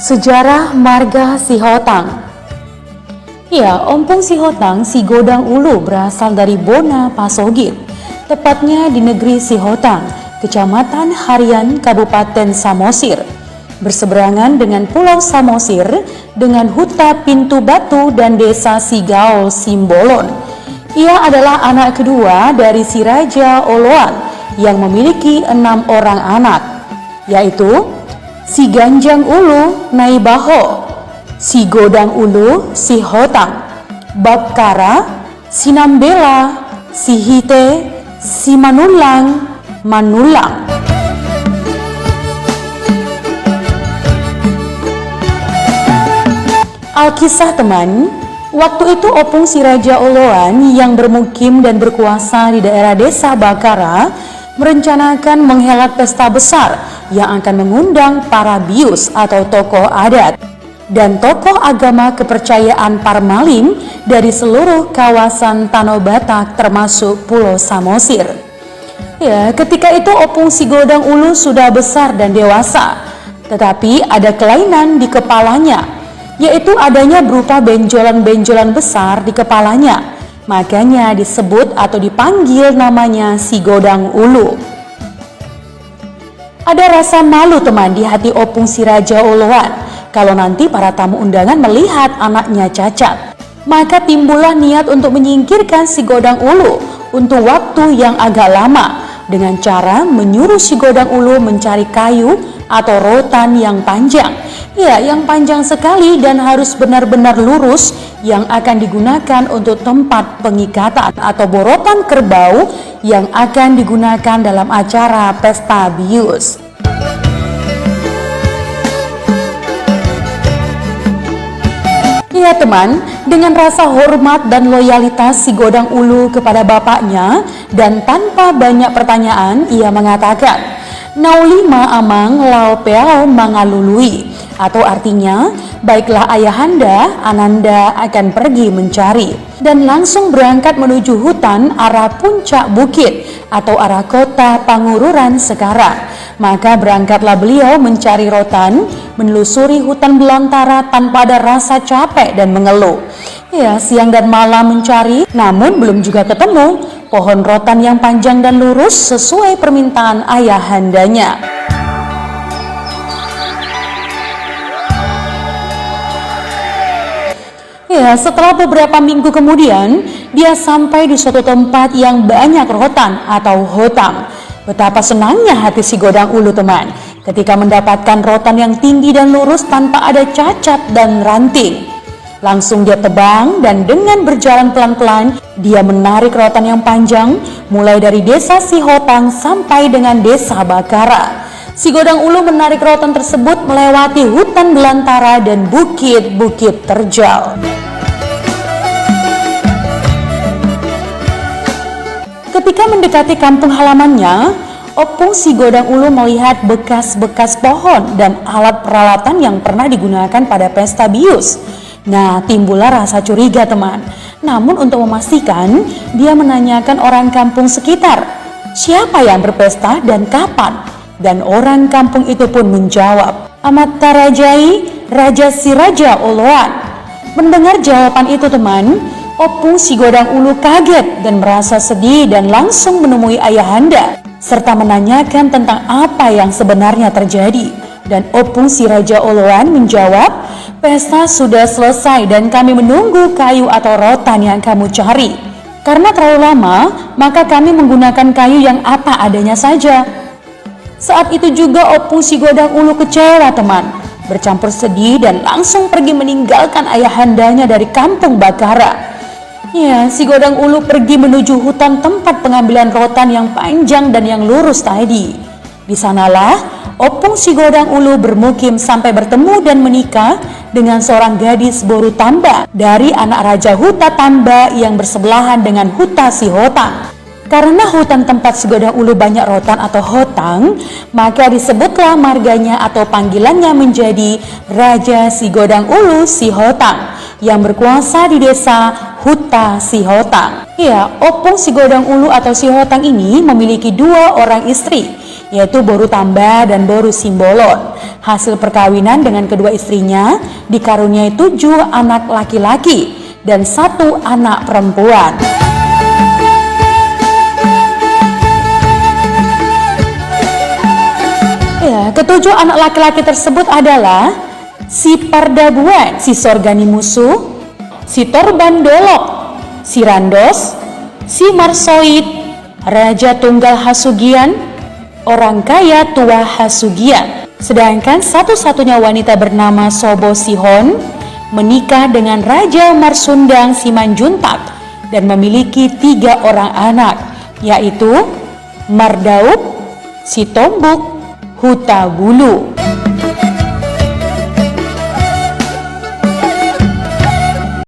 Sejarah marga Sihotang. Ya, Ompong Sihotang Sigodang Ulu berasal dari Bona Pasogit, tepatnya di negeri Sihotang, Kecamatan Harian, Kabupaten Samosir. Berseberangan dengan Pulau Samosir dengan Huta Pintu Batu dan Desa Sigaol Simbolon. Ia adalah anak kedua dari si Raja Oloan yang memiliki 6 orang anak, yaitu Si Ganjang Ulu Naibaho, Si Godang Ulu Sihotang, Babkara, Sinambela, Sihite, Si Manulang, Manulang. Alkisah teman, waktu itu opung si Raja Oloan yang bermukim dan berkuasa di daerah desa Bakara merencanakan menghelat pesta besar yang akan mengundang para bius atau tokoh adat dan tokoh agama kepercayaan Parmalin dari seluruh kawasan Tanah Batak termasuk Pulau Samosir. Ya, ketika itu opung si Godang Ulu sudah besar dan dewasa, tetapi ada kelainan di kepalanya, yaitu adanya berupa benjolan-benjolan besar di kepalanya. Makanya disebut atau dipanggil namanya si Godang Ulu. Ada rasa malu teman di hati opung si Raja Oloan kalau nanti para tamu undangan melihat anaknya cacat. Maka timbullah niat untuk menyingkirkan si Godang Ulu untuk waktu yang agak lama dengan cara menyuruh si Godang Ulu mencari kayu atau rotan yang panjang. Ya, yang panjang sekali dan harus benar-benar lurus yang akan digunakan untuk tempat pengikatan atau borotan kerbau yang akan digunakan dalam acara pesta bius. Ya teman, dengan rasa hormat dan loyalitas si Godang Ulu kepada bapaknya dan tanpa banyak pertanyaan ia mengatakan, "Naulima amang lau peau mangalului," atau artinya, baiklah ayahanda, ananda akan pergi mencari, dan langsung berangkat menuju hutan arah puncak bukit atau arah kota Pangururan sekarang. Maka berangkatlah beliau mencari rotan, menelusuri hutan belantara tanpa ada rasa capek dan mengeluh. Ya, siang dan malam mencari, namun belum juga ketemu pohon rotan yang panjang dan lurus sesuai permintaan ayahandanya. Ya, setelah beberapa minggu kemudian, dia sampai di suatu tempat yang banyak rotan atau hotang. Betapa senangnya hati si Godang Ulu teman, ketika mendapatkan rotan yang tinggi dan lurus tanpa ada cacat dan ranting. Langsung dia tebang dan dengan berjalan pelan-pelan, dia menarik rotan yang panjang, mulai dari desa Sihotang sampai dengan desa Bakara. Si Godang Ulu menarik rotan tersebut melewati hutan belantara dan bukit-bukit terjal. Ketika mendekati kampung halamannya, opung si Godang Ulu melihat bekas-bekas pohon dan alat peralatan yang pernah digunakan pada pesta bius. Nah, timbullah rasa curiga teman. Namun untuk memastikan, dia menanyakan orang kampung sekitar, siapa yang berpesta dan kapan? Dan orang kampung itu pun menjawab, Amat Tarajai, Raja si Raja Oloan. Mendengar jawaban itu teman, opung si Godang Ulu kaget dan merasa sedih dan langsung menemui ayahanda serta menanyakan tentang apa yang sebenarnya terjadi. Dan opung si Raja Oloan menjawab, pesta sudah selesai dan kami menunggu kayu atau rotan yang kamu cari. Karena terlalu lama, maka kami menggunakan kayu yang apa adanya saja. Saat itu juga opung si Godang Ulu kecewa teman, bercampur sedih dan langsung pergi meninggalkan ayahandanya dari kampung Bakara. Ya, si Godang Ulu pergi menuju hutan tempat pengambilan rotan yang panjang dan yang lurus tadi. Di sanalah opung si Godang Ulu bermukim sampai bertemu dan menikah dengan seorang gadis Boru Tamba dari anak Raja Huta Tamba yang bersebelahan dengan Huta Sihotang. Karena hutan tempat si Godang Ulu banyak rotan atau hotang, maka disebutlah marganya atau panggilannya menjadi Raja si Godang Ulu Sihotang yang berkuasa di desa Huta Sihotang. Ya, opung si Godang Ulu atau Sihotang ini memiliki 2 orang istri, yaitu Boru Tamba dan Boru Simbolon. Hasil perkawinan dengan kedua istrinya dikaruniai 7 anak laki-laki dan 1 anak perempuan. Ya, ketujuh anak laki-laki tersebut adalah si Pardabuan, si Sorgani Musuh, si Torbandolok, si Randos, si Marsoid, Raja Tunggal Hasugian, orang kaya tua Hasugian. Sedangkan satu-satunya wanita bernama Sobo Sihon menikah dengan Raja Marsundang Simanjuntak dan memiliki 3 orang anak, yaitu Mardaup, Sitombuk, Hutabulu.